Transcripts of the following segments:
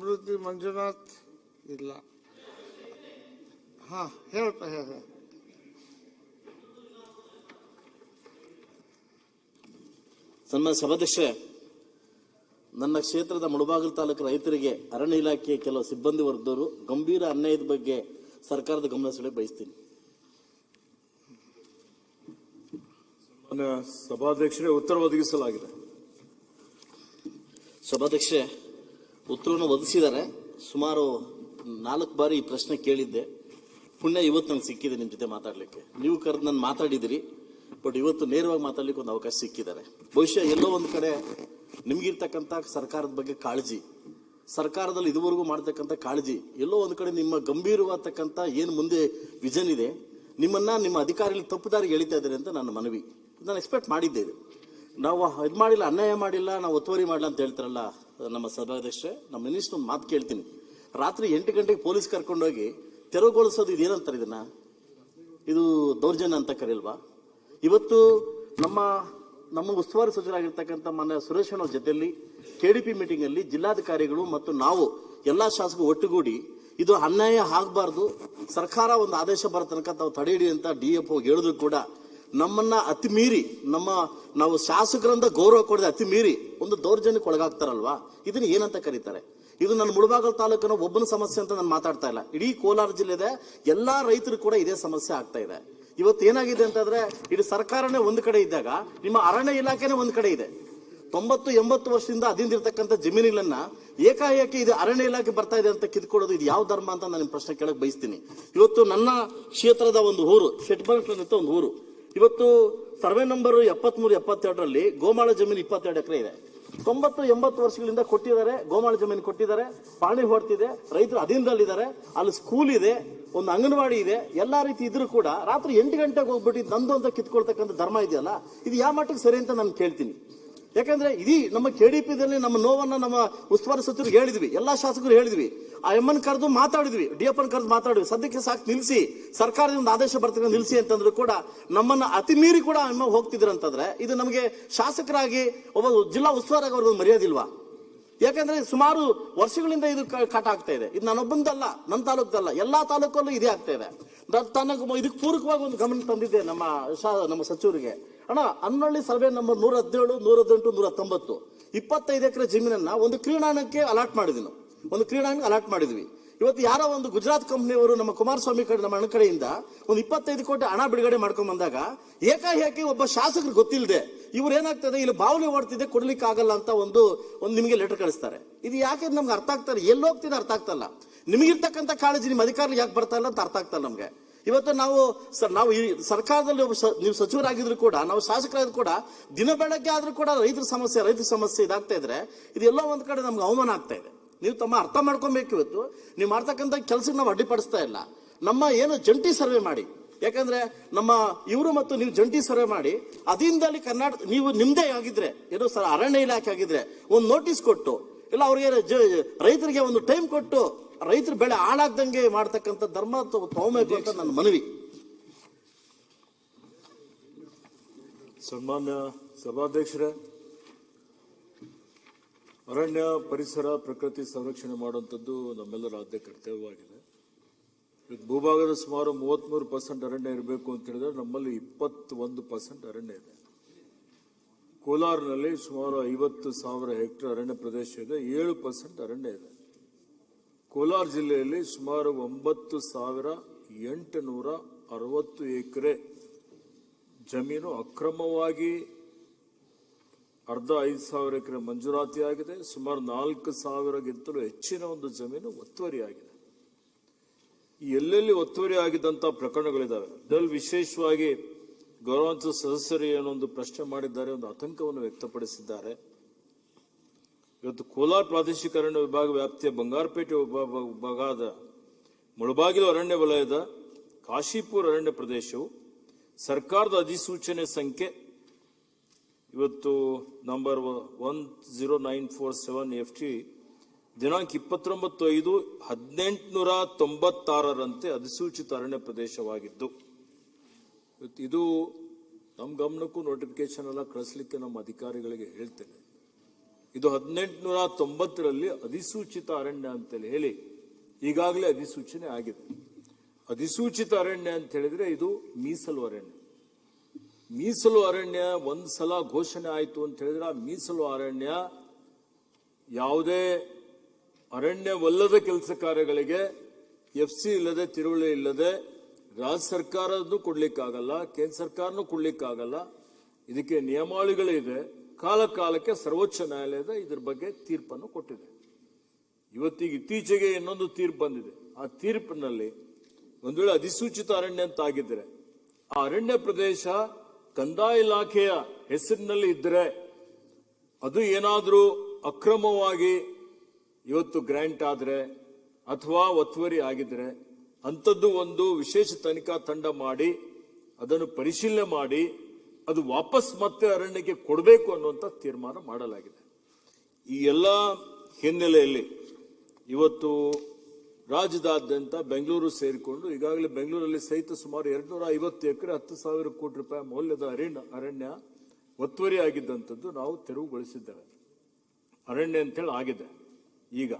ಸಮೃದ್ಧಿ ಮಂಜುನಾಥ್ ಇಲ್ಲ. ಹಾ ಹೇಳಪ್ಪ ಹೇಳ. ಸನ್ಮಾನ್ಯ ಸಭಾಧ್ಯಕ್ಷರೇ, ನನ್ನ ಕ್ಷೇತ್ರದ ಮುಳಬಾಗಿಲು ತಾಲೂಕು ರೈತರಿಗೆ ಅರಣ್ಯ ಇಲಾಖೆಯ ಕೆಲವು ಸಿಬ್ಬಂದಿ ವರ್ಗದವರು ಗಂಭೀರ ಅನ್ಯಾಯದ ಬಗ್ಗೆ ಸರ್ಕಾರದ ಗಮನ ಸೆಳೆಯಲು ಬಯಸ್ತೀನಿ. ಸನ್ಮಾನ್ಯ ಸಭಾಧ್ಯಕ್ಷರೇ, ಉತ್ತರ ಒದಗಿಸಲಾಗಿದೆ. ಸಭಾಧ್ಯಕ್ಷರೇ, ಉತ್ತರವನ್ನು ಒದಗಿಸಿದ್ದಾರೆ. ಸುಮಾರು 4 ಬಾರಿ ಈ ಪ್ರಶ್ನೆ ಕೇಳಿದ್ದೆ. ಪುಣ್ಯ ಇವತ್ತು ನನಗೆ ಸಿಕ್ಕಿದೆ ನಿಮ್ಮ ಜೊತೆ ಮಾತಾಡಲಿಕ್ಕೆ. ನೀವು ಕರೆದು ನಾನು ಮಾತಾಡಿದಿರಿ, ಬಟ್ ಇವತ್ತು ನೇರವಾಗಿ ಮಾತಾಡ್ಲಿಕ್ಕೆ ಒಂದು ಅವಕಾಶ ಸಿಕ್ಕಿದ್ದಾರೆ. ಬಹುಶಃ ಎಲ್ಲೋ ಒಂದು ಕಡೆ ನಿಮ್ಗಿರ್ತಕ್ಕಂಥ ಸರ್ಕಾರದ ಬಗ್ಗೆ ಕಾಳಜಿ, ಸರ್ಕಾರದಲ್ಲಿ ಇದುವರೆಗೂ ಮಾಡತಕ್ಕಂಥ ಕಾಳಜಿ, ಎಲ್ಲೋ ಒಂದು ಕಡೆ ನಿಮ್ಮ ಗಂಭೀರವಾದಕ್ಕಂಥ ಏನು ಮುಂದೆ ವಿಷನ್ ಇದೆ, ನಿಮ್ಮ ಅಧಿಕಾರಿಗಳು ತಪ್ಪುದಾರಿಗೆ ಎಳಿತಾ ಇದ್ದಾರೆ ಅಂತ ನನ್ನ ಮನವಿ. ನಾನು ಎಕ್ಸ್ಪೆಕ್ಟ್ ಮಾಡಿದ್ದೇವೆ. ನಾವು ಇದು ಮಾಡಿಲ್ಲ, ಅನ್ಯಾಯ ಮಾಡಿಲ್ಲ, ನಾವು ಒತ್ತುವರಿ ಮಾಡಲ್ಲ ಅಂತ ಹೇಳ್ತಾರಲ್ಲ ನಮ್ಮ ಸಭಾಧ್ಯಕ್ಷರೇ. ನಮ್ಮ ಮಿನಿಸ್ಟರ್ ಒಂದು ಮಾತು ಕೇಳ್ತೀನಿ. ರಾತ್ರಿ 8 ಗಂಟೆಗೆ ಪೊಲೀಸ್ ಕರ್ಕೊಂಡೋಗಿ ತೆರವುಗೊಳಿಸೋದು ಇದೇನಂತಾರೆ? ಇದು ದೌರ್ಜನ್ಯ ಅಂತ ಕರೆಯಲ್ವಾ? ಇವತ್ತು ನಮ್ಮ ಉಸ್ತುವಾರಿ ಸಚಿವರಾಗಿರ್ತಕ್ಕಂಥ ಮಾನ್ಯ ಸುರೇಶ್ ಅವ್ರ ಜೊತೆಯಲ್ಲಿ KDP ಮೀಟಿಂಗ್ ಅಲ್ಲಿ ಜಿಲ್ಲಾಧಿಕಾರಿಗಳು ಮತ್ತು ನಾವು ಎಲ್ಲಾ ಶಾಸಕರು ಒಟ್ಟುಗೂಡಿ ಇದು ಅನ್ಯಾಯ ಆಗಬಾರ್ದು, ಸರ್ಕಾರ ಒಂದು ಆದೇಶ ಬರೋ ತನಕ ತಾವು ತಡೆಯಿಡಿ ಅಂತ DFO ಹೇಳಿದ್ರು ಕೂಡ ನಮ್ಮನ್ನ ಅತಿ ಮೀರಿ ನಾವು ಶಾಸಕರಿಂದ ಗೌರವ ಕೊಡದೆ ಅತಿ ಮೀರಿ ಒಂದು ದೌರ್ಜನ್ಯಕ್ಕೆ ಒಳಗಾಗ್ತಾರಲ್ವಾ? ಇದನ್ನ ಏನಂತ ಕರೀತಾರೆ? ಇದು ನನ್ನ ಮುಳಬಾಗಿಲು ತಾಲೂಕಿನ ಒಬ್ಬನ ಸಮಸ್ಯೆ ಅಂತ ನಾನು ಮಾತಾಡ್ತಾ ಇಲ್ಲ. ಇಡೀ ಕೋಲಾರ ಜಿಲ್ಲೆದ ಎಲ್ಲಾ ರೈತರು ಕೂಡ ಇದೇ ಸಮಸ್ಯೆ ಆಗ್ತಾ ಇದೆ. ಇವತ್ತು ಏನಾಗಿದೆ ಅಂತಂದ್ರೆ, ಇಡೀ ಸರ್ಕಾರನೇ ಒಂದು ಕಡೆ ಇದ್ದಾಗ ನಿಮ್ಮ ಅರಣ್ಯ ಇಲಾಖೆನೇ ಒಂದು ಕಡೆ ಇದೆ. 90-80 ವರ್ಷದಿಂದ ಅದಿಂದಿರ್ತಕ್ಕಂಥ ಜಮೀನುಗಳನ್ನ ಏಕಾಏಕಿ ಇದು ಅರಣ್ಯ ಇಲಾಖೆ ಬರ್ತಾ ಇದೆ ಅಂತ ಕಿತ್ಕೊಳ್ಳೋದು ಇದು ಯಾವ ಧರ್ಮ ಅಂತ ನಾನು ಪ್ರಶ್ನೆ ಕೇಳಕ್ ಬಯಸ್ತೀನಿ. ಇವತ್ತು ನನ್ನ ಕ್ಷೇತ್ರದ ಒಂದು ಊರು ಶೆಟ್ಬರ್ಟ್ ಅಂತ ಒಂದು ಊರು, ಇವತ್ತು ಸರ್ವೆ ನಂಬರ್ 73-72ರಲ್ಲಿ ಗೋಮಾಳ ಜಮೀನು 22 ಎಕರೆ ಇದೆ. 90-80 ವರ್ಷಗಳಿಂದ ಕೊಟ್ಟಿದ್ದಾರೆ, ಗೋಮಾಳ ಜಮೀನು ಕೊಟ್ಟಿದ್ದಾರೆ, ಪಾಣಿ ಹೊಡ್ತಿದೆ, ರೈತರು ಅಧೀನದಲ್ಲಿದ್ದಾರೆ, ಅಲ್ಲಿ ಸ್ಕೂಲ್ ಇದೆ, ಒಂದು ಅಂಗನವಾಡಿ ಇದೆ, ಎಲ್ಲಾ ರೀತಿ ಇದ್ರೂ ಕೂಡ ರಾತ್ರಿ 8 ಗಂಟೆಗೆ ಹೋಗ್ಬಿಟ್ಟು ನಂದು ಅಂತ ಕಿತ್ಕೊಳ್ತಕ್ಕಂಥ ಧರ್ಮ ಇದೆಯಲ್ಲ, ಇದು ಯಾವ ಮಟ್ಟಿಗೆ ಸರಿ ಅಂತ ನಾನು ಕೇಳ್ತೀನಿ. ಯಾಕಂದ್ರೆ ಇದೀ ನಮ್ಮ KDPದಲ್ಲಿ ನಮ್ಮ ನೋವನ್ನ ನಮ್ಮ ಉಸ್ತುವಾರಿ ಸಚಿವರಿಗೆ ಹೇಳಿದ್ವಿ, ಎಲ್ಲಾ ಶಾಸಕರು ಹೇಳಿದ್ವಿ, ಆ ಎಮ್ಮನ್ ಕರೆದು ಮಾತಾಡಿದ್ವಿ, DFN ಕರೆದು ಮಾತಾಡಿದ್ವಿ, ಸದ್ಯಕ್ಕೆ ಸಾಕು ನಿಲ್ಲಿಸಿ, ಸರ್ಕಾರದಿಂದ ಆದೇಶ ಬರ್ತಕ್ಕ ನಿಲ್ಲಿಸಿ ಅಂತಂದ್ರು ಕೂಡ ನಮ್ಮನ್ನ ಅತಿ ಮೀರಿ ಕೂಡ ಎಮ್ಮ ಹೋಗ್ತಿದ್ರಂತಂದ್ರೆ ಇದು ನಮಗೆ ಶಾಸಕರಾಗಿ ಒಬ್ಬ ಜಿಲ್ಲಾ ಉಸ್ತುವಾರಾಗಿ ಅವ್ರಿಗೆ ಮರ್ಯಾದೆ ಇಲ್ವಾ? ಯಾಕಂದ್ರೆ ಸುಮಾರು ವರ್ಷಗಳಿಂದ ಇದು ಕಾಟ ಆಗ್ತಾ ಇದೆ. ಇದು ನಾನೊಬ್ಬಂದಲ್ಲ, ನನ್ನ ತಾಲೂಕದಲ್ಲ, ಎಲ್ಲಾ ತಾಲೂಕಲ್ಲೂ ಇದೇ ಆಗ್ತಾ ಇದೆ. ಇದಕ್ಕೆ ಪೂರಕವಾಗಿ ಒಂದು ಗಮನ ತಂದಿದ್ದೆ ನಮ್ಮ ಸಚಿವರಿಗೆ. ಅಣ್ಣ, ಅನ್ನಳ್ಳಿ ಸರ್ವೆ ನಂಬರ್ 117, 118, 119 25 ಎಕರೆ ಜಮೀನನ್ನ ಒಂದು ಕ್ರೀಡಾಂಗಣಕ್ಕೆ ಅಲಾಟ್ ಮಾಡಿದ್ವಿ. ಇವತ್ತು ಯಾರೋ ಒಂದು ಗುಜರಾತ್ ಕಂಪನಿಯವರು ನಮ್ಮ ಕುಮಾರಸ್ವಾಮಿ ಕಡೆ ನಮ್ಮ ಅಣ್ಣ ಕಡೆಯಿಂದ ಒಂದು 25 ಕೋಟಿ ಹಣ ಬಿಡುಗಡೆ ಮಾಡ್ಕೊಂಡ್ ಬಂದಾಗ ಏಕಾಏಕಿ ಒಬ್ಬ ಶಾಸಕರು ಗೊತ್ತಿಲ್ಲದೆ ಇವ್ರು ಏನಾಗ್ತದೆ, ಇಲ್ಲಿ ಬಾವಲಿ ಓಡ್ತಿದೆ, ಕೊಡ್ಲಿಕ್ಕೆ ಆಗಲ್ಲ ಅಂತ ಒಂದು ನಿಮಗೆ ಲೆಟರ್ ಕಳಿಸ್ತಾರೆ. ಇದು ಯಾಕೆ ನಮ್ಗೆ ಅರ್ಥ ಆಗ್ತಾರೆ, ಎಲ್ಲಿ ಹೋಗ್ತಿದೆ ಅರ್ಥ ಆಗ್ತಲ್ಲ. ನಿಮಗಿರ್ತಕ್ಕಂಥ ಕಾಳಜಿ ನಿಮ್ಮ ಅಧಿಕಾರಿ ಯಾಕೆ ಬರ್ತಾ ಇಲ್ಲ ಅಂತ ಅರ್ಥ ಆಗ್ತಲ್ಲ ನಮ್ಗೆ. ಇವತ್ತು ನಾವು ಈ ಸರ್ಕಾರದಲ್ಲಿ ನೀವು ಸಚಿವರಾಗಿದ್ರು ಕೂಡ, ನಾವು ಶಾಸಕರಾದ್ರು ಕೂಡ, ದಿನ ಬೆಳಗ್ಗೆ ಆದ್ರೂ ಕೂಡ ರೈತರ ಸಮಸ್ಯೆ ಇದಾಗ್ತಾ ಇದ್ರೆ ಇದೆಲ್ಲೋ ಒಂದ್ ಕಡೆ ನಮ್ಗೆ ಅವಮಾನ ಆಗ್ತಾ ಇದೆ. ನೀವು ಅರ್ಥ ಮಾಡ್ಕೊಬೇಕು. ಇವತ್ತು ನೀವು ಮಾಡ್ತಕ್ಕಂಥ ಕೆಲಸಕ್ಕೆ ನಾವು ಅಡ್ಡಿಪಡಿಸ್ತಾ ಇಲ್ಲ. ನಮ್ಮ ಏನು ಜಂಟಿ ಸರ್ವೆ ಮಾಡಿ, ಯಾಕಂದ್ರೆ ನಮ್ಮ ಇವರು ಮತ್ತು ನೀವು ಜಂಟಿ ಸರ್ವೆ ಮಾಡಿ ಅಧೀನದಲ್ಲಿ ಕರ್ನಾಟಕ ನೀವು ನಿಮ್ದೇ ಆಗಿದ್ರೆ, ಏನೋ ಸರ್ ಅರಣ್ಯ ಇಲಾಖೆ ಆಗಿದ್ರೆ ಒಂದು ನೋಟಿಸ್ ಕೊಟ್ಟು, ಇಲ್ಲ ಅವ್ರಿಗೆ ರೈತರಿಗೆ ಒಂದು ಟೈಮ್ ಕೊಟ್ಟು ರೈತರ ಬೆಳೆ ಹಾಳಾಗ್ದಂಗೆ ಮಾಡ್ತಕ್ಕಂಥ ಧರ್ಮ ತಗೋಬೇಕು ಅಂತ ನನ್ನ ಮನವಿ. ಸನ್ಮಾನ್ಯ ಸಭಾಧ್ಯಕ್ಷರೇ, ಅರಣ್ಯ ಪರಿಸರ ಪ್ರಕೃತಿ ಸಂರಕ್ಷಣೆ ಮಾಡುವಂಥದ್ದು ನಮ್ಮೆಲ್ಲರ ಆದ್ಯ ಕರ್ತವ್ಯವಾಗಿದೆ. ಭೂಭಾಗದ ಸುಮಾರು 33% ಅರಣ್ಯ ಇರಬೇಕು ಅಂತ ಹೇಳಿದ್ರೆ ನಮ್ಮಲ್ಲಿ 21% ಅರಣ್ಯ ಇದೆ. ಕೋಲಾರಿನಲ್ಲಿ ಸುಮಾರು 50,000 ಹೆಕ್ಟೇರ್ ಅರಣ್ಯ ಪ್ರದೇಶ ಇದೆ, 7% ಅರಣ್ಯ ಇದೆ. ಕೋಲಾರ ಜಿಲ್ಲೆಯಲ್ಲಿ ಸುಮಾರು 9,860 ಎಕರೆ ಜಮೀನು ಅಕ್ರಮವಾಗಿ ಅರ್ಧ 5,000 ಎಕರೆ ಮಂಜೂರಾತಿಯಾಗಿದೆ. ಸುಮಾರು 4,000ಗಿಂತಲೂ ಹೆಚ್ಚಿನ ಒಂದು ಜಮೀನು ಒತ್ತುವರಿಯಾಗಿದೆ. ಈ ಎಲ್ಲೆಲ್ಲಿ ಒತ್ತುವರಿ ಆಗಿದ್ದಂತಹ ಪ್ರಕರಣಗಳಿದ್ದಾವೆ. ಅದರಲ್ಲಿ ವಿಶೇಷವಾಗಿ ಗೌರವಾನ್ವಿತ ಸದಸ್ಯರು ಏನೊಂದು ಪ್ರಶ್ನೆ ಮಾಡಿದ್ದಾರೆ, ಒಂದು ಆತಂಕವನ್ನು ವ್ಯಕ್ತಪಡಿಸಿದ್ದಾರೆ. ಇವತ್ತು ಕೋಲಾರ ಪ್ರಾದೇಶಿಕ ಅರಣ್ಯ ವಿಭಾಗ ವ್ಯಾಪ್ತಿಯ ಬಂಗಾರಪೇಟೆ ವಿಭಾಗದ ಮುಳಬಾಗಿಲು ಅರಣ್ಯ ವಲಯದ ಕಾಶಿಪುರ ಅರಣ್ಯ ಪ್ರದೇಶವು ಸರ್ಕಾರದ ಅಧಿಸೂಚನೆ ಸಂಖ್ಯೆ ಇವತ್ತು ನಂಬರ್ 10947 FT ದಿನಾಂಕ 29/5/1896ರಂತೆ ಅಧಿಸೂಚಿತ ಅರಣ್ಯ ಪ್ರದೇಶವಾಗಿದ್ದು, ಇದು ನಮ್ಮ ಗಮನಕ್ಕೂ ನೋಟಿಫಿಕೇಶನ್ ಎಲ್ಲ ಕಳಿಸ್ಲಿಕ್ಕೆ ನಮ್ಮ ಅಧಿಕಾರಿಗಳಿಗೆ ಹೇಳ್ತೇನೆ. ಇದು 1890ರಲ್ಲಿ ಅಧಿಸೂಚಿತ ಅರಣ್ಯ ಅಂತೇಳಿ ಹೇಳಿ ಈಗಾಗಲೇ ಅಧಿಸೂಚನೆ ಆಗಿದೆ. ಅಧಿಸೂಚಿತ ಅರಣ್ಯ ಅಂತ ಹೇಳಿದ್ರೆ ಇದು ಮೀಸಲು ಅರಣ್ಯ. ಮೀಸಲು ಅರಣ್ಯ ಒಂದ್ಸಲ ಘೋಷಣೆ ಆಯಿತು ಅಂತ ಹೇಳಿದ್ರೆ ಆ ಮೀಸಲು ಅರಣ್ಯ ಯಾವುದೇ ಅರಣ್ಯವಲ್ಲದ ಕೆಲಸ ಕಾರ್ಯಗಳಿಗೆ FC ಇಲ್ಲದೆ ತಿರುವಳಿ ಇಲ್ಲದೆ ರಾಜ್ಯ ಸರ್ಕಾರದ್ದು ಕೊಡ್ಲಿಕ್ಕಾಗಲ್ಲ, ಕೇಂದ್ರ ಸರ್ಕಾರನೂ ಕೊಡ್ಲಿಕ್ಕಾಗಲ್ಲ. ಇದಕ್ಕೆ ನಿಯಮಾವಳಿಗಳಿದೆ. ಕಾಲ ಕಾಲಕ್ಕೆ ಸರ್ವೋಚ್ಚ ನ್ಯಾಯಾಲಯದ ಇದ್ರ ಬಗ್ಗೆ ತೀರ್ಪನ್ನು ಕೊಟ್ಟಿದೆ. ಇವತ್ತಿಗೆ ಇತ್ತೀಚೆಗೆ ಇನ್ನೊಂದು ತೀರ್ಪು ಬಂದಿದೆ. ಆ ತೀರ್ಪಿನಲ್ಲಿ ಒಂದು ವೇಳೆ ಅಧಿಸೂಚಿತ ಅರಣ್ಯ ಅಂತ ಆಗಿದ್ರೆ ಆ ಅರಣ್ಯ ಪ್ರದೇಶ ಕಂದಾಯ ಇಲಾಖೆಯ ಹೆಸರಿನಲ್ಲಿ ಇದ್ದರೆ ಅದು ಏನಾದರೂ ಅಕ್ರಮವಾಗಿ ಇವತ್ತು ಗ್ರಾಂಟ್ ಆದ್ರೆ ಅಥವಾ ಒತ್ತುವರಿ ಆಗಿದ್ರೆ ಅಂಥದ್ದು ಒಂದು ವಿಶೇಷ ತನಿಖಾ ತಂಡ ಮಾಡಿ ಅದನ್ನು ಪರಿಶೀಲನೆ ಮಾಡಿ ಅದು ವಾಪಸ್ ಮತ್ತೆ ಅರಣ್ಯಕ್ಕೆ ಕೊಡಬೇಕು ಅನ್ನುವಂಥ ತೀರ್ಮಾನ ಮಾಡಲಾಗಿದೆ. ಈ ಎಲ್ಲ ಹಿನ್ನೆಲೆಯಲ್ಲಿ ಇವತ್ತು ರಾಜ್ಯದಾದ್ಯಂತ ಬೆಂಗಳೂರು ಸೇರಿಕೊಂಡು ಈಗಾಗಲೇ ಬೆಂಗಳೂರಲ್ಲಿ ಸಹಿತ ಸುಮಾರು 250 ಎಕರೆ 10,000 ಕೋಟಿ ರೂಪಾಯಿ ಮೌಲ್ಯದ ಅರಣ್ಯ ಒತ್ತುವರಿ ಆಗಿದ್ದಂಥದ್ದು ನಾವು ತೆರವುಗೊಳಿಸಿದ್ದೇವೆ. ಅರಣ್ಯ ಅಂತೇಳಿ ಆಗಿದೆ. ಈಗ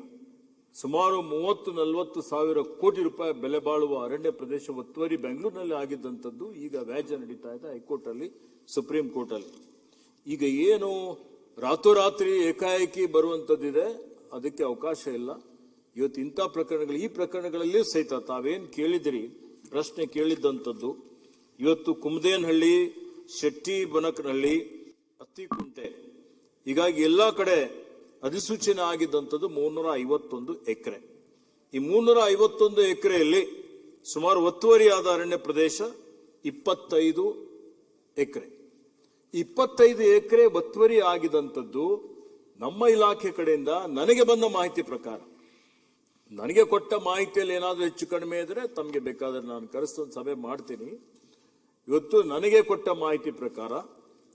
ಸುಮಾರು 30-40 ಸಾವಿರ ಕೋಟಿ ರೂಪಾಯಿ ಬೆಲೆ ಬಾಳುವ ಅರಣ್ಯ ಪ್ರದೇಶ ಒತ್ತುವರಿ ಬೆಂಗಳೂರಿನಲ್ಲಿ ಆಗಿದ್ದಂಥದ್ದು ಈಗ ವ್ಯಾಜ್ಯ ನಡೀತಾ ಇದೆ ಹೈಕೋರ್ಟ್ ಅಲ್ಲಿ, ಸುಪ್ರೀಂ ಕೋರ್ಟ್ ಅಲ್ಲಿ. ಈಗ ಏನು ರಾತ್ರೋರಾತ್ರಿ ಏಕಾಏಕಿ ಬರುವಂತದ್ದಿದೆ, ಅದಕ್ಕೆ ಅವಕಾಶ ಇಲ್ಲ. ಇವತ್ತು ಇಂಥ ಪ್ರಕರಣಗಳು, ಈ ಪ್ರಕರಣಗಳಲ್ಲಿ ಸಹಿತ ತಾವೇನ್ ಕೇಳಿದಿರಿ ಪ್ರಶ್ನೆ ಕೇಳಿದ್ದಂಥದ್ದು ಇವತ್ತು ಕುಮದೇನಹಳ್ಳಿ, ಶೆಟ್ಟಿ ಬನಕನಹಳ್ಳಿ, ಅತ್ತಿಕುಂಟೆ, ಹೀಗಾಗಿ ಎಲ್ಲಾ ಕಡೆ ಅಧಿಸೂಚನೆ ಆಗಿದ್ದಂಥದ್ದು 351 ಎಕರೆ. ಈ 351 ಎಕರೆಯಲ್ಲಿ ಸುಮಾರು ಒತ್ತುವರಿಯಾದ ಅರಣ್ಯ ಪ್ರದೇಶ 25 ಎಕರೆ. 25 ಎಕರೆ ಒತ್ತುವರಿ ಆಗಿದಂಥದ್ದು ನಮ್ಮ ಇಲಾಖೆ ಕಡೆಯಿಂದ ನನಗೆ ಬಂದ ಮಾಹಿತಿ ಪ್ರಕಾರ, ನನಗೆ ಕೊಟ್ಟ ಮಾಹಿತಿಯಲ್ಲಿ ಏನಾದರೂ ಹೆಚ್ಚು ಕಡಿಮೆ ಇದ್ರೆ ತಮಗೆ ಬೇಕಾದ್ರೆ ನಾನು ಕರೆಸ್ತೊಂದು ಸಭೆ ಮಾಡ್ತೀನಿ. ಇವತ್ತು ನನಗೆ ಕೊಟ್ಟ ಮಾಹಿತಿ ಪ್ರಕಾರ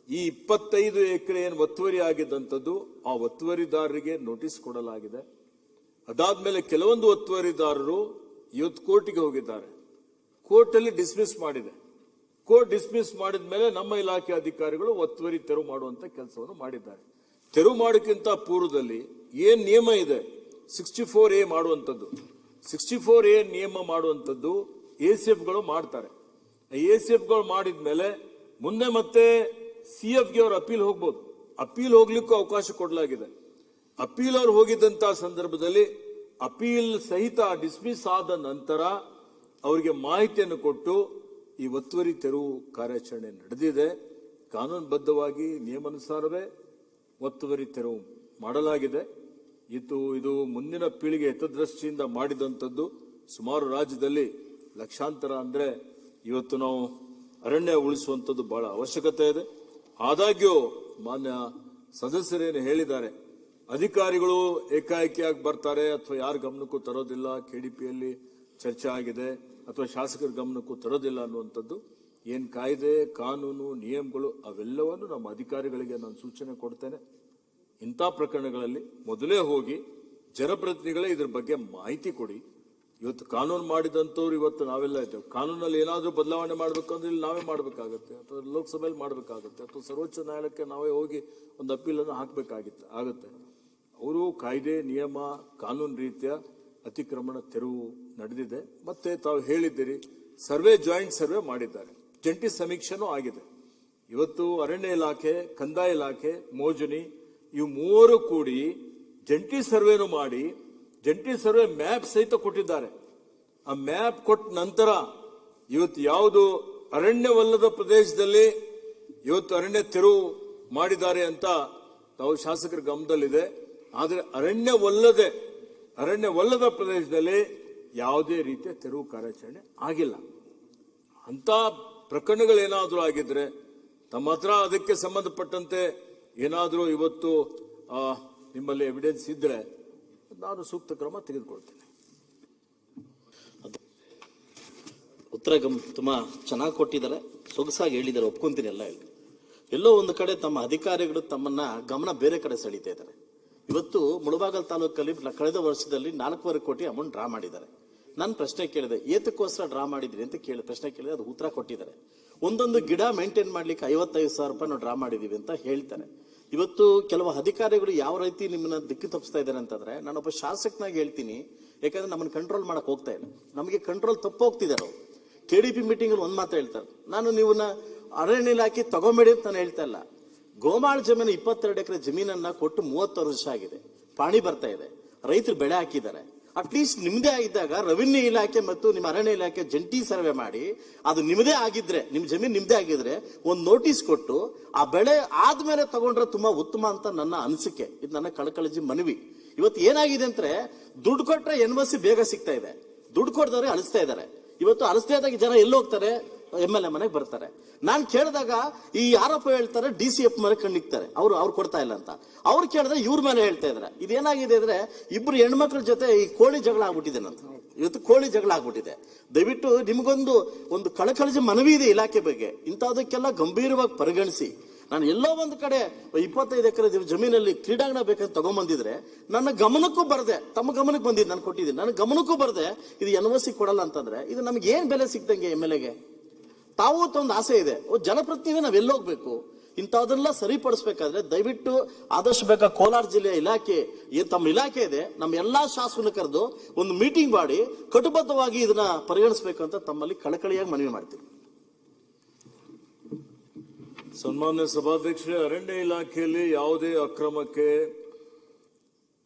ಈ 25 ಎಕರೆ ಏನು ಒತ್ತುವರಿ ಆಗಿದ್ದಂಥದ್ದು ಆ ಒತ್ತುವರಿದಾರರಿಗೆ ನೋಟಿಸ್ ಕೊಡಲಾಗಿದೆ. ಅದಾದ್ಮೇಲೆ ಕೆಲವೊಂದು ಒತ್ತುವರಿದಾರರು ಇವತ್ತು ಕೋರ್ಟಿಗೆ ಹೋಗಿದ್ದಾರೆ. ಕೋರ್ಟ್ ಅಲ್ಲಿ ಡಿಸ್ಮಿಸ್ ಮಾಡಿದೆ. ಕೋರ್ಟ್ ಡಿಸ್ಮಿಸ್ ಮಾಡಿದ ಮೇಲೆ ನಮ್ಮ ಇಲಾಖೆ ಅಧಿಕಾರಿಗಳು ಒತ್ತುವರಿ ತೆರವು ಮಾಡುವಂತ ಕೆಲಸವನ್ನು ಮಾಡಿದ್ದಾರೆ. ತೆರವು ಮಾಡೋಕ್ಕಿಂತ ಪೂರ್ವದಲ್ಲಿ ಏನ್ ನಿಯಮ ಇದೆ 64A ಮಾಡುವಂಥದ್ದು, 64A ನಿಯಮ ಮಾಡುವಂಥದ್ದು ACF ಗಳು ಮಾಡ್ತಾರೆ. ACF ಗಳು ಮಾಡಿದ್ಮೇಲೆ ಮುಂದೆ ಮತ್ತೆ CF ಗೆ ಅವರು ಅಪೀಲ್ ಹೋಗ್ಬೋದು. ಅಪೀಲ್ ಹೋಗ್ಲಿಕ್ಕೂ ಅವಕಾಶ ಕೊಡಲಾಗಿದೆ. ಅಪೀಲ್ ಅವರು ಹೋಗಿದ್ದಂತಹ ಸಂದರ್ಭದಲ್ಲಿ ಅಪೀಲ್ ಸಹಿತ ಡಿಸ್ಮಿಸ್ ಆದ ನಂತರ ಅವರಿಗೆ ಮಾಹಿತಿಯನ್ನು ಕೊಟ್ಟು ಈ ಒತ್ತುವರಿ ತೆರವು ಕಾರ್ಯಾಚರಣೆ ನಡೆದಿದೆ. ಕಾನೂನುಬದ್ಧವಾಗಿ ನಿಯಮಾನುಸಾರವೇ ಒತ್ತುವರಿ ತೆರವು ಮಾಡಲಾಗಿದೆ. ಇದು ಮುಂದಿನ ಪೀಳಿಗೆ ಹಿತದೃಷ್ಟಿಯಿಂದ ಮಾಡಿದಂಥದ್ದು. ಸುಮಾರು ರಾಜ್ಯದಲ್ಲಿ ಲಕ್ಷಾಂತರ ಅಂದ್ರೆ ಇವತ್ತು ನಾವು ಅರಣ್ಯ ಉಳಿಸುವಂಥದ್ದು ಬಹಳ ಅವಶ್ಯಕತೆ ಇದೆ. ಆದಾಗ್ಯೂ ಮಾನ್ಯ ಸದಸ್ಯರೇನು ಹೇಳಿದ್ದಾರೆ, ಅಧಿಕಾರಿಗಳು ಏಕಾಏಕಿಯಾಗಿ ಬರ್ತಾರೆ ಅಥವಾ ಯಾರ ಗಮನಕ್ಕೂ ತರೋದಿಲ್ಲ, KDPಯಲ್ಲಿ ಚರ್ಚೆ ಆಗಿದೆ ಅಥವಾ ಶಾಸಕರ ಗಮನಕ್ಕೂ ತರೋದಿಲ್ಲ ಅನ್ನುವಂಥದ್ದು ಏನ್ ಕಾಯ್ದೆ ಕಾನೂನು ನಿಯಮಗಳು ಅವೆಲ್ಲವನ್ನು ನಮ್ಮ ಅಧಿಕಾರಿಗಳಿಗೆ ನಾನು ಸೂಚನೆ ಕೊಡ್ತೇನೆ. ಇಂಥ ಪ್ರಕರಣಗಳಲ್ಲಿ ಮೊದಲೇ ಹೋಗಿ ಜನಪ್ರತಿನಿಧಿಗಳೇ ಇದ್ರ ಬಗ್ಗೆ ಮಾಹಿತಿ ಕೊಡಿ. ಇವತ್ತು ಕಾನೂನು ಮಾಡಿದಂಥವ್ರು ಇವತ್ತು ನಾವೆಲ್ಲ ಇದ್ದೇವೆ. ಕಾನೂನಲ್ಲಿ ಏನಾದರೂ ಬದಲಾವಣೆ ಮಾಡಬೇಕು ಅಂದ್ರೆ ಇಲ್ಲಿ ನಾವೇ ಮಾಡಬೇಕಾಗತ್ತೆ, ಅಥವಾ ಲೋಕಸಭೆಯಲ್ಲಿ ಮಾಡಬೇಕಾಗತ್ತೆ, ಅಥವಾ ಸರ್ವೋಚ್ಚ ನ್ಯಾಯಾಲಯಕ್ಕೆ ನಾವೇ ಹೋಗಿ ಒಂದು ಅಪೀಲನ್ನು ಆಗುತ್ತೆ. ಅವರು ಕಾಯ್ದೆ ನಿಯಮ ಕಾನೂನು ರೀತಿಯ ಅತಿಕ್ರಮಣ ತೆರವು ನಡೆದಿದೆ. ಮತ್ತೆ ತಾವು ಹೇಳಿದ್ದೀರಿ ಸರ್ವೆ, ಜಾಯಿಂಟ್ ಸರ್ವೆ ಮಾಡಿದ್ದಾರೆ, ಜಂಟಿ ಸಮೀಕ್ಷೆನೂ ಆಗಿದೆ. ಇವತ್ತು ಅರಣ್ಯ ಇಲಾಖೆ, ಕಂದಾಯ ಇಲಾಖೆ, ಮೋಜನಿ ಇವು ಮೂವರು ಕೂಡಿ ಜಂಟಿ ಸರ್ವೆನು ಮಾಡಿ ಜಂಟಿ ಸರ್ವೆ ಮ್ಯಾಪ್ ಸಹಿತ ಕೊಟ್ಟಿದ್ದಾರೆ. ಆ ಮ್ಯಾಪ್ ಕೊಟ್ಟ ನಂತರ ಇವತ್ತು ಯಾವುದು ಅರಣ್ಯವಲ್ಲದ ಪ್ರದೇಶದಲ್ಲಿ ಇವತ್ತು ಅರಣ್ಯ ತೆರವು ಮಾಡಿದ್ದಾರೆ ಅಂತ ತಾವು ಶಾಸಕರ ಗಮನದಲ್ಲಿದೆ. ಆದರೆ ಅರಣ್ಯವಲ್ಲದ ಪ್ರದೇಶದಲ್ಲಿ ಯಾವುದೇ ರೀತಿಯ ತೆರವು ಕಾರ್ಯಾಚರಣೆ ಆಗಿಲ್ಲ. ಅಂತ ಪ್ರಕರಣಗಳೇನಾದರೂ ಆಗಿದ್ರೆ ತಮ್ಮ ಹತ್ರ ಅದಕ್ಕೆ ಸಂಬಂಧಪಟ್ಟಂತೆ ಏನಾದರೂ ಇವತ್ತು ನಿಮ್ಮಲ್ಲಿ ಎವಿಡೆನ್ಸ್ ಇದ್ರೆ ನಾನು ಸೂಕ್ತ ಕ್ರಮ ತೆಗೆದುಕೊಳ್ತೇನೆ. ಉತ್ತರ ತುಂಬಾ ಚೆನ್ನಾಗಿ ಕೊಟ್ಟಿದ್ದಾರೆ, ಸೊಗಸಾಗಿ ಹೇಳಿದ್ದಾರೆ, ಒಪ್ಕೊಂತೀನಿ. ಎಲ್ಲೋ ಒಂದು ಕಡೆ ತಮ್ಮ ಅಧಿಕಾರಿಗಳು ತಮ್ಮನ್ನ ಗಮನ ಬೇರೆ ಕಡೆ ಸೆಳೀತಾ ಇದ್ದಾರೆ. ಇವತ್ತು ಮುಳಬಾಗಲ್ ತಾಲೂಕಲ್ಲಿ ಕಳೆದ ವರ್ಷದಲ್ಲಿ 4.25 ಕೋಟಿ ಅಮೌಂಟ್ ಡ್ರಾ ಮಾಡಿದ್ದಾರೆ. ನಾನು ಪ್ರಶ್ನೆ ಕೇಳಿದೆ, ಏತಕ್ಕೋಸ್ಕರ ಡ್ರಾ ಮಾಡಿದ್ರಿ ಅಂತ ಪ್ರಶ್ನೆ ಕೇಳಿದೆ. ಅದು ಉತ್ತರ ಕೊಟ್ಟಿದ್ದಾರೆ. ಒಂದೊಂದು ಗಿಡ ಮೇಂಟೈನ್ ಮಾಡ್ಲಿಕ್ಕೆ 55,000 ರೂಪಾಯಿ ನಾವು ಡ್ರಾ ಮಾಡಿದೀವಿ ಅಂತ ಹೇಳ್ತಾರೆ. ಇವತ್ತು ಕೆಲವು ಅಧಿಕಾರಿಗಳು ಯಾವ ರೀತಿ ನಿಮ್ಮನ್ನ ದಿಕ್ಕು ತಪ್ಪಿಸ್ತಾ ಇದ್ದಾರೆ ಅಂತಂದ್ರೆ, ನಾನೊಬ್ಬ ಶಾಸಕನಾಗಿ ಹೇಳ್ತೀನಿ, ಯಾಕಂದ್ರೆ ನಮ್ಮನ್ನ ಕಂಟ್ರೋಲ್ ಮಾಡಕ್ ಹೋಗ್ತಾ ಇಲ್ಲ, ನಮಗೆ ಕಂಟ್ರೋಲ್ ತಪ್ಪು ಹೋಗ್ತಿದ್ದಾರೆ. KDP ಮೀಟಿಂಗ್ ಅಲ್ಲಿ ಒಂದ್ ಮಾತು ಹೇಳ್ತಾರೆ, ನಾನು ನೀವನ್ನ ಅರಣ್ಯ ಇಲಾಖೆ ತಗೊಂಬೇಡಿ ಅಂತ ನಾನು ಹೇಳ್ತಾ ಇಲ್ಲ. ಗೋಮಾಳ ಜಮೀನು 22 ಎಕರೆ ಜಮೀನನ್ನ ಕೊಟ್ಟು 30 ವರ್ಷ ಆಗಿದೆ, ಪಾಣಿ ಬರ್ತಾ ಇದೆ, ರೈತರು ಬೆಳೆ ಹಾಕಿದ್ದಾರೆ. ಅಟ್ಲೀಸ್ಟ್ ನಿಮ್ದೇ ಆಗಿದ್ದಾಗ ರೆವಿನ್ಯೂ ಇಲಾಖೆ ಮತ್ತು ನಿಮ್ಮ ಅರಣ್ಯ ಇಲಾಖೆ ಜಂಟಿ ಸರ್ವೆ ಮಾಡಿ ಅದು ನಿಮ್ಮದೇ ಆಗಿದ್ರೆ, ನಿಮ್ ಜಮೀನು ನಿಮ್ದೇ ಆಗಿದ್ರೆ ಒಂದು ನೋಟಿಸ್ ಕೊಟ್ಟು ಆ ಬೆಳೆ ಆದ್ಮೇಲೆ ತಗೊಂಡ್ರೆ ತುಂಬಾ ಉತ್ತಮ ಅಂತ ನನ್ನ ಅನಿಸಿಕೆ. ಇದು ನನ್ನ ಕಳಕಳಿಜಿ ಮನವಿ. ಇವತ್ತು ಏನಾಗಿದೆ ಅಂದ್ರೆ, ದುಡ್ಡು ಕೊಟ್ರೆ NOC ಬೇಗ ಸಿಗ್ತಾ ಇದೆ, ದುಡ್ಡು ಕೊಡದವ್ರೆ ಅಳಿಸ್ತಾ ಇದ್ದಾರೆ. ಇವತ್ತು ಅಳಿಸ್ತಾ ಇದ್ದಾಗ ಜನ ಎಲ್ಲಿ ಹೋಗ್ತಾರೆ? MLA ಮನೆಗೆ ಬರ್ತಾರೆ. ನಾನು ಕೇಳಿದಾಗ ಈ ಆರೋಪ ಹೇಳ್ತಾರೆ DCF ಮನೆ ಕಣ್ಣಿಕ್ತಾರೆ, ಅವ್ರು ಕೊಡ್ತಾ ಇಲ್ಲ ಅಂತ. ಅವ್ರು ಕೇಳಿದ್ರೆ ಇವ್ರ ಮೇಲೆ ಹೇಳ್ತಾ ಇದಾರೆ. ಇದೇನಾಗಿದೆ ಅಂದ್ರೆ, ಇಬ್ರು ಹೆಣ್ಮಕ್ಳ ಜೊತೆ ಈ ಕೋಳಿ ಜಗಳ ಆಗ್ಬಿಟ್ಟಿದೆ ನಂತ. ಇವತ್ತು ಕೋಳಿ ಜಗಳ ಆಗ್ಬಿಟ್ಟಿದೆ. ದಯವಿಟ್ಟು ನಿಮಗೊಂದು ಕಳಕಳಿಜಿ ಮನವಿ ಇದೆ ಇಲಾಖೆ ಬಗ್ಗೆ, ಇಂಥದಕ್ಕೆಲ್ಲ ಗಂಭೀರವಾಗಿ ಪರಿಗಣಿಸಿ. ನಾನು ಎಲ್ಲೋ ಒಂದು ಕಡೆ 25 ಎಕರೆ ಜಮೀನಲ್ಲಿ ಕ್ರೀಡಾಂಗಣ ಬೇಕಂತ ತಗೊಂಡ್ಬಂದಿದ್ರೆ ನನ್ನ ಗಮನಕ್ಕೂ ಬರದೆ, ತಮ್ಮ ಗಮನಕ್ಕೆ ಬಂದಿದ್ದು ನಾನು ಕೊಟ್ಟಿದ್ದೀನಿ, ನನ್ನ ಗಮನಕ್ಕೂ ಬರದೆ ಇದು NOC ಕೊಡಲ್ಲ ಅಂತಂದ್ರೆ ಇದು ನಮ್ಗೆ ಏನ್ ಬೆಲೆ ಸಿಕ್ತಂಗೆ? MLAಗೆ ತಾವು ಒಂದು ಆಸೆ ಇದೆ, ಜನಪ್ರತಿನಿಧಿ ನಾವೆಲ್ಲೋಗ್ಬೇಕು, ಇಂಥದೆಲ್ಲ ಸರಿಪಡಿಸ್ಬೇಕಾದ್ರೆ ದಯವಿಟ್ಟು ಆದಷ್ಟು ಬೇಗ ಕೋಲಾರ ಜಿಲ್ಲೆಯ ಇಲಾಖೆ, ತಮ್ಮ ಇಲಾಖೆ ಇದೆ, ನಮ್ಮ ಎಲ್ಲಾ ಶಾಸಕರನ್ನು ಕರೆದು ಒಂದು ಮೀಟಿಂಗ್ ಮಾಡಿ ಕಟುಬದ್ಧವಾಗಿ ಇದನ್ನ ಪರಿಗಣಿಸಬೇಕು ಅಂತ ತಮ್ಮಲ್ಲಿ ಕಳಕಳಿಯಾಗಿ ಮನವಿ ಮಾಡ್ತೀನಿ. ಸನ್ಮಾನ್ಯ ಸಭಾಧ್ಯಕ್ಷರೇ, ಅರಣ್ಯ ಇಲಾಖೆಯಲ್ಲಿ ಯಾವುದೇ ಅಕ್ರಮಕ್ಕೆ,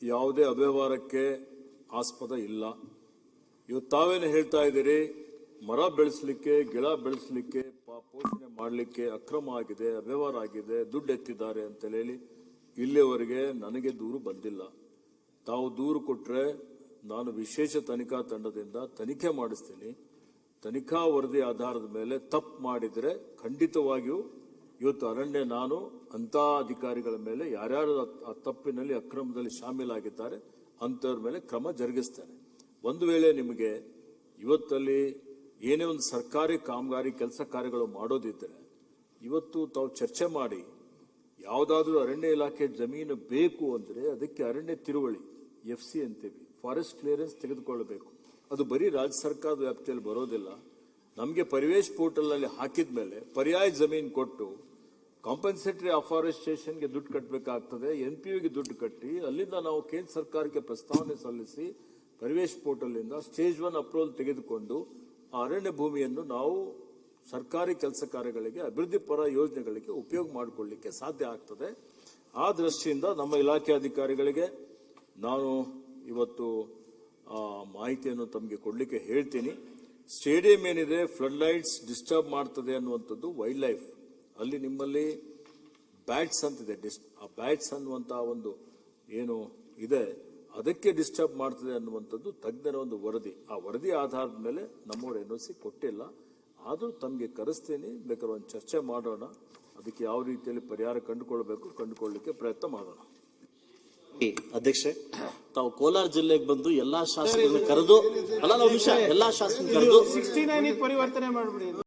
ಯಾವುದೇ ಅವ್ಯವಹಾರಕ್ಕೆ ಆಸ್ಪದ ಇಲ್ಲ. ಇವತ್ತು ತಾವೇನು ಹೇಳ್ತಾ ಇದ್ದೀರಿ, ಮರ ಬೆಳೆಸಲಿಕ್ಕೆ, ಗಿಡ ಬೆಳೆಸಲಿಕ್ಕೆ, ಪೋಷಣೆ ಮಾಡಲಿಕ್ಕೆ ಅಕ್ರಮ ಆಗಿದೆ, ಅವ್ಯವಹಾರ ಆಗಿದೆ, ದುಡ್ಡು ಎತ್ತಿದ್ದಾರೆ ಅಂತ ಹೇಳಿ ಇಲ್ಲಿಯವರೆಗೆ ನನಗೆ ದೂರು ಬಂದಿಲ್ಲ. ತಾವು ದೂರು ಕೊಟ್ಟರೆ ನಾನು ವಿಶೇಷ ತನಿಖಾ ತಂಡದಿಂದ ತನಿಖೆ ಮಾಡಿಸ್ತೀನಿ. ತನಿಖಾ ವರದಿ ಆಧಾರದ ಮೇಲೆ ತಪ್ಪು ಮಾಡಿದರೆ ಖಂಡಿತವಾಗಿಯೂ ಇವತ್ತು ಅರಣ್ಯ ನಾನು ಅಂತ ಅಧಿಕಾರಿಗಳ ಮೇಲೆ ಯಾರ್ಯಾರು ಆ ತಪ್ಪಿನಲ್ಲಿ ಅಕ್ರಮದಲ್ಲಿ ಶಾಮೀಲಾಗಿದ್ದಾರೆ ಅಂತವ್ರ ಮೇಲೆ ಕ್ರಮ ಜರುಗಿಸ್ತೇನೆ. ಒಂದು ವೇಳೆ ನಿಮಗೆ ಇವತ್ತಲ್ಲಿ ಏನೇ ಒಂದು ಸರ್ಕಾರಿ ಕಾಮಗಾರಿ ಕೆಲಸ ಕಾರ್ಯಗಳು ಮಾಡೋದಿದ್ದರೆ ಇವತ್ತು ತಾವು ಚರ್ಚೆ ಮಾಡಿ ಯಾವುದಾದ್ರೂ ಅರಣ್ಯ ಇಲಾಖೆ ಜಮೀನು ಬೇಕು ಅಂದರೆ ಅದಕ್ಕೆ ಅರಣ್ಯ ತಿರುವಳಿ FC ಅಂತೀವಿ, ಫಾರೆಸ್ಟ್ ಕ್ಲಿಯರೆನ್ಸ್ ತೆಗೆದುಕೊಳ್ಳಬೇಕು. ಅದು ಬರೀ ರಾಜ್ಯ ಸರ್ಕಾರದ ವ್ಯಾಪ್ತಿಯಲ್ಲಿ ಬರೋದಿಲ್ಲ. ನಮಗೆ ಪರಿವೇಶ್ ಪೋರ್ಟಲ್ನಲ್ಲಿ ಹಾಕಿದ ಮೇಲೆ ಪರ್ಯಾಯ ಜಮೀನು ಕೊಟ್ಟು ಕಾಂಪನ್ಸೇಟರಿ ಅಫಾರೆಸ್ಟೇಷನ್ಗೆ ದುಡ್ಡು ಕಟ್ಟಬೇಕಾಗ್ತದೆ. NPUಗೆ ದುಡ್ಡು ಕಟ್ಟಿ ಅಲ್ಲಿಂದ ನಾವು ಕೇಂದ್ರ ಸರ್ಕಾರಕ್ಕೆ ಪ್ರಸ್ತಾವನೆ ಸಲ್ಲಿಸಿ ಪರಿವೇಶ್ ಪೋರ್ಟಲ್ನಿಂದ ಸ್ಟೇಜ್ 1 ಅಪ್ರೂವಲ್ ತೆಗೆದುಕೊಂಡು ಆ ಅರಣ್ಯ ಭೂಮಿಯನ್ನು ನಾವು ಸರ್ಕಾರಿ ಕೆಲಸ ಕಾರ್ಯಗಳಿಗೆ, ಅಭಿವೃದ್ಧಿ ಪರ ಯೋಜನೆಗಳಿಗೆ ಉಪಯೋಗ ಮಾಡಿಕೊಳ್ಳಲಿಕ್ಕೆ ಸಾಧ್ಯ ಆಗ್ತದೆ. ಆ ದೃಷ್ಟಿಯಿಂದ ನಮ್ಮ ಇಲಾಖೆ ಅಧಿಕಾರಿಗಳಿಗೆ ನಾನು ಇವತ್ತು ಮಾಹಿತಿಯನ್ನು ತಮಗೆ ಕೊಡಲಿಕ್ಕೆ ಹೇಳ್ತೀನಿ. ಸ್ಟೇಡಿಯಂ ಏನಿದೆ, ಫ್ಲಡ್ ಲೈಟ್ಸ್ ಡಿಸ್ಟರ್ಬ್ ಮಾಡ್ತದೆ ಅನ್ನುವಂಥದ್ದು ವೈಲ್ಡ್ ಲೈಫ್. ಅಲ್ಲಿ ನಿಮ್ಮಲ್ಲಿ ಬ್ಯಾಟ್ಸ್ ಅಂತಿದೆ, ಆ ಬ್ಯಾಟ್ಸ್ ಅನ್ನುವಂಥ ಒಂದು ಏನು ಇದೆ ಅದಕ್ಕೆ ಡಿಸ್ಟರ್ಬ್ ಮಾಡ್ತದೆ ಅನ್ನುವಂಥದ್ದು ತಜ್ಞರ ಒಂದು ವರದಿ. ಆ ವರದಿ ಆಧಾರದ ಮೇಲೆ ನಮ್ಮವರು NOC ಕೊಟ್ಟಿಲ್ಲ. ಆದರೂ ತಮಗೆ ಕರೆಸ್ತೀನಿ, ಬೇಕಾದ್ರೆ ಒಂದು ಚರ್ಚೆ ಮಾಡೋಣ, ಅದಕ್ಕೆ ಯಾವ ರೀತಿಯಲ್ಲಿ ಪರಿಹಾರ ಕಂಡುಕೊಳ್ಳಲಿಕ್ಕೆ ಪ್ರಯತ್ನ ಮಾಡೋಣ. ಅಧ್ಯಕ್ಷೆ, ತಾವು ಕೋಲಾರ ಜಿಲ್ಲೆಗೆ ಬಂದು ಎಲ್ಲಾ ಶಾಸಕರನ್ನು ಕರೆದು, ಎಲ್ಲಾ ಶಾಸಕರನ್ನು ಕರೆದು 69 ಪರಿವರ್ತನೆ ಮಾಡ್ಬಿಡಿ.